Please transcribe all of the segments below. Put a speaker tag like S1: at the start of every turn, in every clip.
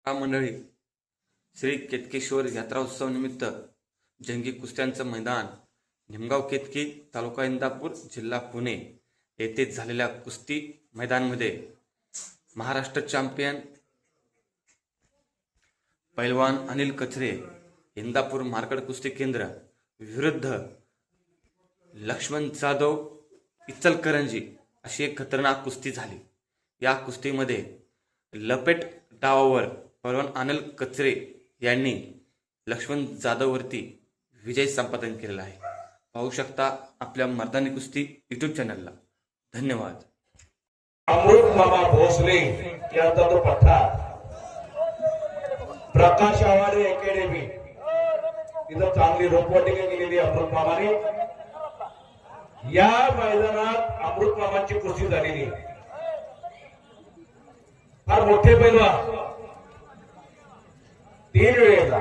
S1: मंडळी, श्री केतकेश्वर यात्रा उत्सव निमित्त जंगी कुस्त्यांचं मैदान निमगाव केतकी, तालुका इंदापूर, जिल्हा पुणे येथे झालेल्या कुस्ती मैदानामध्ये महाराष्ट्र चॅम्पियन पैलवान अनिल कचरे इंदापूर मार्कड कुस्ती केंद्र विरुद्ध लक्ष्मण जाधव इचलकरंजी अशी एक खतरनाक कुस्ती झाली। या कुस्तीमध्ये लपेट डावावर पैलवान अनिल कचरे यांनी लक्ष्मण जाधववरती विजय संपादन केलेला आहे। पाहू शकता आपल्या मर्दानी कुस्ती YouTube चॅनलला। धन्यवाद।
S2: अमृत मामा भोसले यांचा तो पठ्ठा प्रकाश आवाडे अकॅडमी इथं चांगली रोपवाटिका केलेली अमृत मामाने। या मैदानात अमृत मामांची कुस्ती झालेली फार मोठे पैलवान 3 वेळेला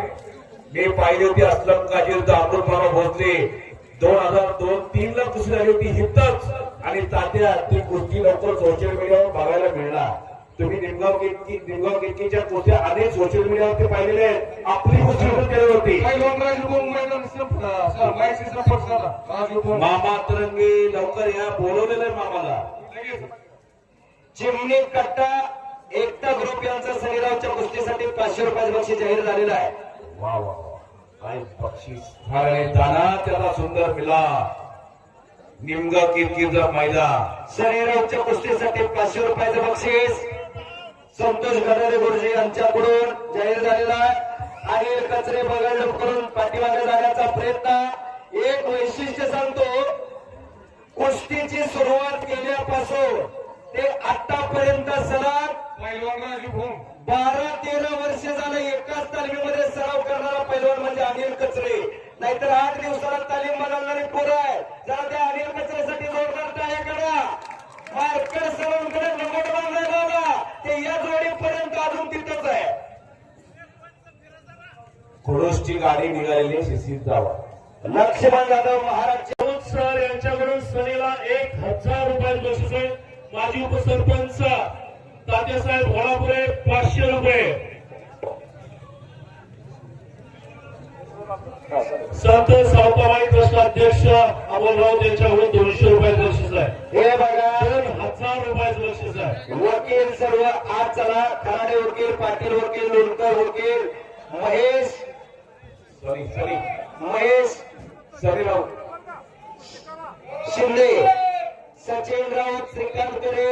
S2: मी पाहिली होती। असलम काजी अमृत मामा भोसले 2002-3 ला कुस्ती झाली होती हितच। आणि तात्या ती कुस्ती लवकर सोशल मीडियावर बघायला मिळणार। तुम्ही निमगाव केतकीच्या कुस्त्या अनेक सोशल मीडियावर पाहिलेले आहेत। आपली कुस्ती केली होती मामा तरंगी लवकर या बोलवलेलं मामाला। चिमणी कट्टा एकता ग्रुप यांचा सनीरावच्या कुस्तीसाठी 500 रुपयाचं बक्षीस जाहीर झालेलं आहे। वा वा काय बक्षीस दाना त्याला सुंदर मिला। निमगाव केतकीचा मैदान सनीरावच्या कुस्तीसाठी 500 रुपयाचं बक्षीस संतोष गडारे गुरुजी यांच्याकडून जाहीर झालेला आहे। आणि कचरे बघायला करून पाठीमागे जाण्याचा प्रयत्न। एक वैशिष्ट्य सांगतो, कुस्तीची सुरुवात केल्यापासून ते आतापर्यंत सलग 12-13 वर्ष झालं एकाच तालमीमध्ये सराव करणारा पैलवान म्हणजे अनिल कचरे। नाहीतर 8 दिवसाला तालीम बदलणारी पोरं आहे। जरा त्या अनिल कचरेसाठी जोरदार टाळ्या करा। मार्कड सरांकडे नंबर बांधलाय बाबा, ते या जोडीपर्यंत अजून तिथंच आहे। खुडूसची गाडी निघालेली शिस्तीत जावा। लक्ष्मण जाधव महाराज
S3: सर यांच्याकडून सनीला 1000 रुपये बक्षीस आहे। माजी उपसरपंच तात्यासाहेब घोडापुरे 500 रुपये। संत सावताबाई ट्रस्ट अध्यक्ष अमोलराव यांच्याकडून 200 रुपये बक्षीस आहे।
S2: हे बघा
S3: 2000 रुपये बक्षीस आहे।
S2: वकील सर्व आज चला। खराडे वकील, पाटील वकील, लोणकर वकील, महेश सरीराव शिंदे, सचिन राऊत, श्रीकांत करे,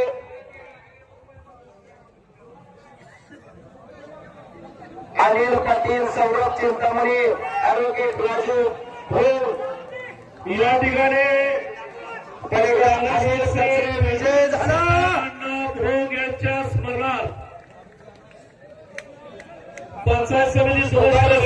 S2: अनिल पाटील, सौरभ चिंतामणी, ॲडव्होकेट राजू भोर
S3: या ठिकाणी
S2: विजय झाला।
S3: भोग यांच्या स्मरणार्थ पंचायत समिती सदस्य